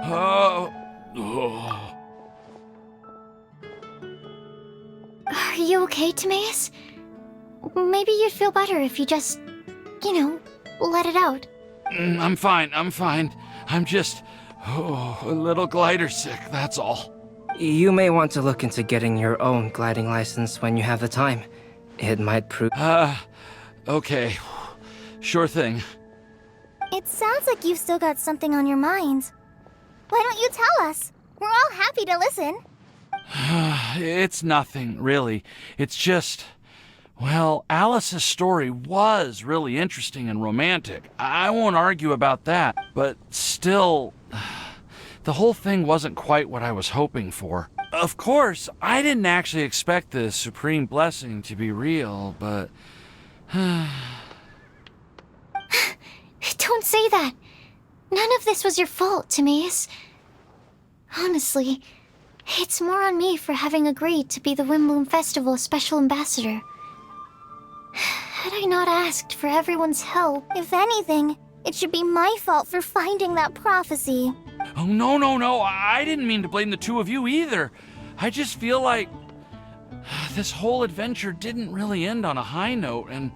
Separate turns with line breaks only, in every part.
Oh.
Are you okay, Timaeus? Maybe you'd feel better if you just, let it out.
I'm fine. I'm just a little glider sick, that's all.
You may want to look into getting your own gliding license when you have the time. It might prove...
Okay. Sure thing.
It sounds like you've still got something on your mind. Why don't you tell us? We're all happy to listen.
It's nothing, really. It's just... Well, Alice's story was really interesting and romantic. I won't argue about that, but still, the whole thing wasn't quite what I was hoping for. Of course, I didn't actually expect the supreme blessing to be real, but...
Don't say that. None of this was your fault, Timaeus. Honestly, it's more on me for having agreed to be the Windbloom Festival's special ambassador. Had I not asked for everyone's help...
If anything, it should be my fault for finding that prophecy.
Oh, no. I didn't mean to blame the two of you either. I just feel like this whole adventure didn't really end on a high note, and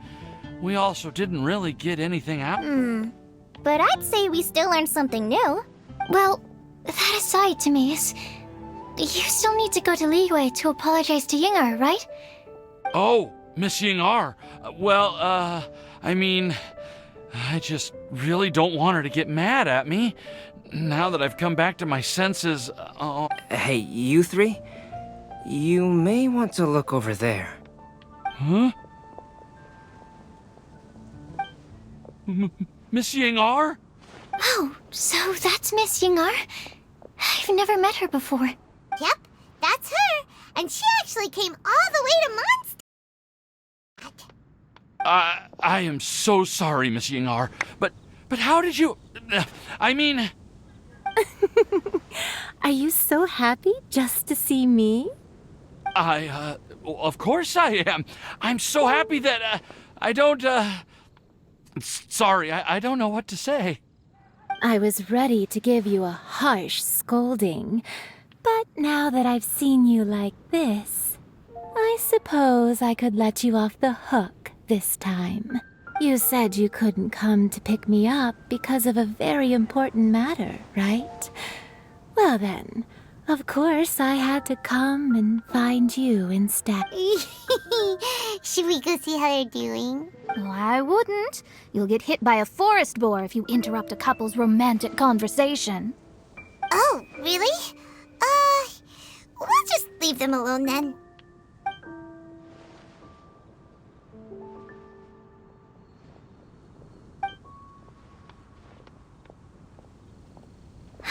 we also didn't really get anything out.
But I'd say we still learned something new.
Well, that aside, Timaeus, you still need to go to Liyue to apologize to Yingar, right?
Oh, Miss Yingar. I mean, I just really don't want her to get mad at me. Now that I've come back to my senses,
Hey, you three? You may want to look over there.
Huh? Miss Yingar?
Oh, so that's Miss Yingar? I've never met her before.
Yep, that's her. And she actually came all the way to Mondstadt.
I am so sorry, Miss Yingar, but how did you... I mean...
Are you so happy just to see me?
Of course I am. I'm so happy that, I don't, Sorry, I don't know what to say.
I was ready to give you a harsh scolding, but now that I've seen you like this, I suppose I could let you off the hook this time. You said you couldn't come to pick me up because of a very important matter, right? Well then, of course I had to come and find you instead.
Should we go see how they're doing?
I wouldn't. You'll get hit by a forest boar if you interrupt a couple's romantic conversation.
Oh, really? We'll just leave them alone then.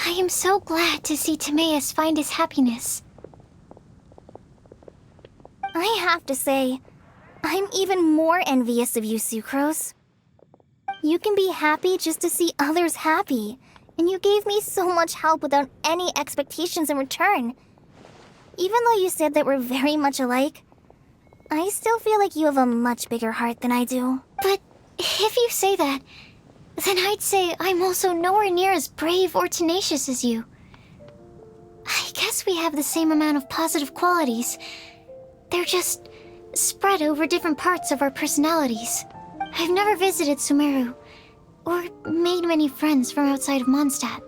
I am so glad to see Timaeus find his happiness.
I have to say, I'm even more envious of you, Sucrose. You can be happy just to see others happy, and you gave me so much help without any expectations in return. Even though you said that we're very much alike, I still feel like you have a much bigger heart than I do.
But if you say that, then I'd say I'm also nowhere near as brave or tenacious as you. I guess we have the same amount of positive qualities. They're just spread over different parts of our personalities. I've never visited Sumeru, or made many friends from outside of Mondstadt.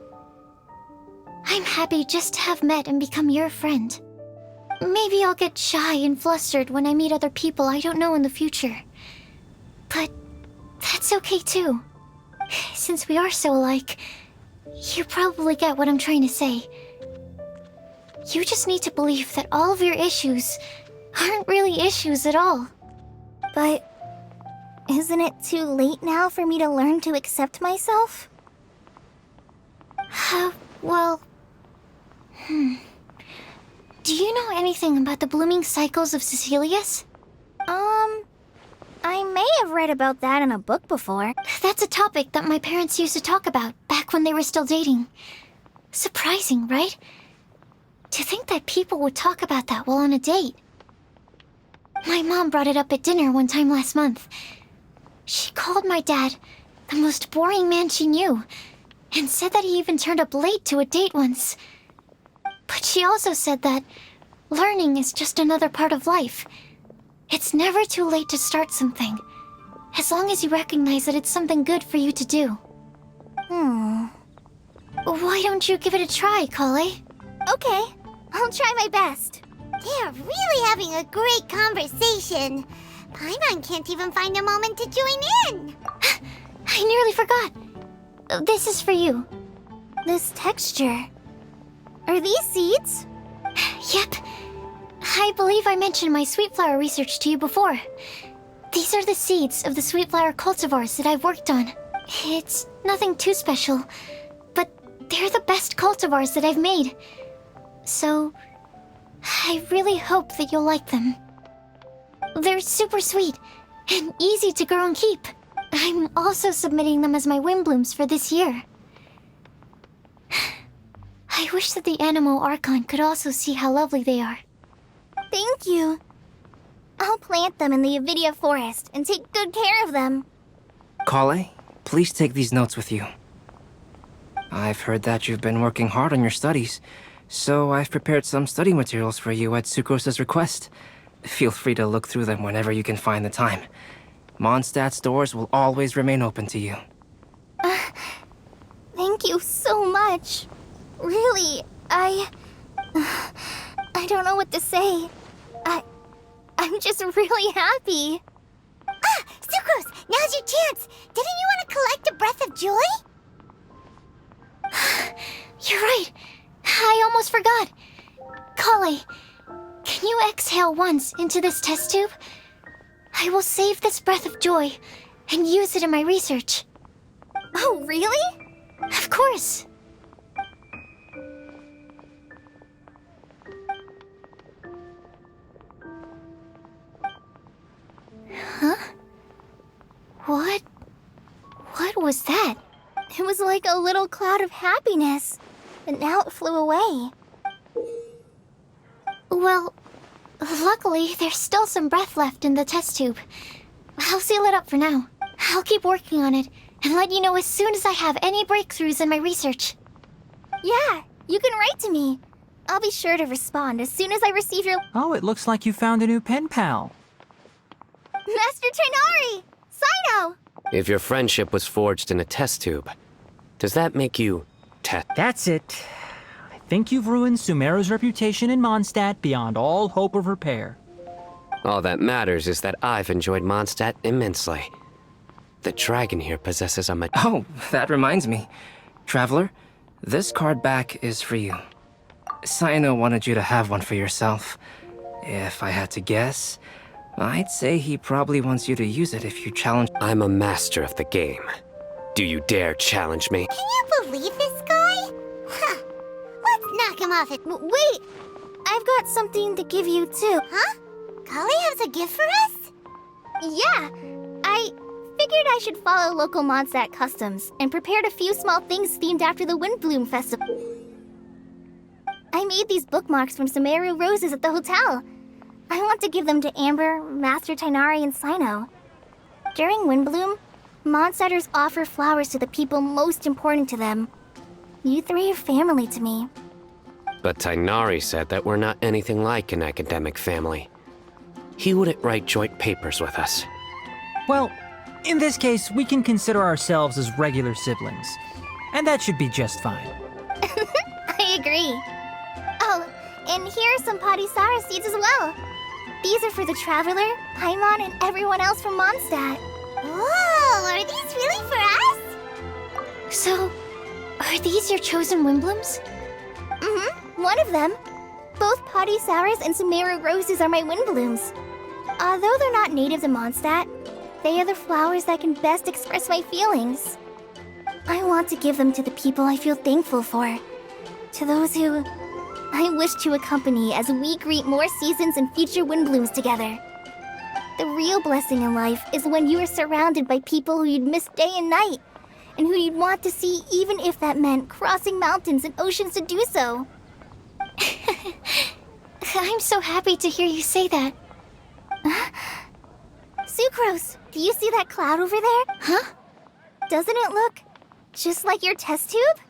I'm happy just to have met and become your friend. Maybe I'll get shy and flustered when I meet other people I don't know in the future. But that's okay too. Since we are so alike, you probably get what I'm trying to say. You just need to believe that all of your issues aren't really issues at all.
But isn't it too late now for me to learn to accept myself?
Well... Do you know anything about the blooming cycles of Cecilius?
I may have read about that in a book before.
That's a topic that my parents used to talk about back when they were still dating. Surprising, right? To think that people would talk about that while on a date. My mom brought it up at dinner one time last month. She called my dad the most boring man she knew, and said that he even turned up late to a date once. But she also said that learning is just another part of life. It's never too late to start something, as long as you recognize that it's something good for you to do. Why don't you give it a try, Kale?
Okay, I'll try my best. They are really having a great conversation. Paimon can't even find a moment to join in.
I nearly forgot. This is for you.
This texture. Are these seeds?
Yep. I believe I mentioned my sweet flower research to you before. These are the seeds of the sweet flower cultivars that I've worked on. It's nothing too special, but they're the best cultivars that I've made. So, I really hope that you'll like them. They're super sweet and easy to grow and keep. I'm also submitting them as my wind blooms for this year. I wish that the Animo Archon could also see how lovely they are.
Thank you. I'll plant them in the Avidia forest and take good care of them.
Kale, please take these notes with you. I've heard that you've been working hard on your studies, so I've prepared some study materials for you at Sucrose's request. Feel free to look through them whenever you can find the time. Mondstadt's doors will always remain open to you.
Thank you so much. Really, I don't know what to say. I'm just really happy. Ah, Sucrose, now's your chance. Didn't you want to collect a breath of joy?
You're right. I almost forgot. Kale, can you exhale once into this test tube? I will save this breath of joy and use it in my research.
Oh, really?
Of course. Huh? What was that?
It was like a little cloud of happiness, but now it flew away.
Well, luckily, there's still some breath left in the test tube. I'll seal it up for now. I'll keep working on it and let you know as soon as I have any breakthroughs in my research.
Yeah, you can write to me. I'll be sure to respond as soon as I receive your...
Oh, it looks like you found a new pen pal.
Master Trinari! Sino!
If your friendship was forged in a test tube, does that make you
That's it. I think you've ruined Sumeru's reputation in Mondstadt beyond all hope of repair.
All that matters is that I've enjoyed Mondstadt immensely. The dragon here possesses a
Oh, that reminds me. Traveler, this card back is for you. Sino wanted you to have one for yourself. If I had to guess, I'd say he probably wants you to use it if you challenge...
I'm a master of the game. Do you dare challenge me?
Can you believe this guy? Huh. Let's knock him off it. Wait! I've got something to give you too. Huh? Kali has a gift for us? Yeah. I figured I should follow local Mondstadt customs and prepared a few small things themed after the Windbloom Festival. I made these bookmarks from Sumeru roses at the hotel. I want to give them to Amber, Master Tainari, and Sino. During Windbloom, Mondstadters offer flowers to the people most important to them. You three are family to me.
But Tainari said that we're not anything like an academic family. He wouldn't write joint papers with us.
Well, in this case, we can consider ourselves as regular siblings. And that should be just fine.
I agree. Oh, and here are some Padisara seeds as well. These are for the Traveler, Paimon, and everyone else from Mondstadt. Whoa, are these really for us?
So, are these your chosen Windblooms?
Mm-hmm, one of them. Both Padisauras and Sumeru roses are my Windblooms. Although they're not native to Mondstadt, they are the flowers that can best express my feelings. I want to give them to the people I feel thankful for. To those who I wish to accompany as we greet more seasons and future Windblooms together. The real blessing in life is when you are surrounded by people who you'd miss day and night, and who you'd want to see even if that meant crossing mountains and oceans to do so.
I'm so happy to hear you say that.
Sucrose, do you see that cloud over there?
Huh?
Doesn't it look Just like your test tube?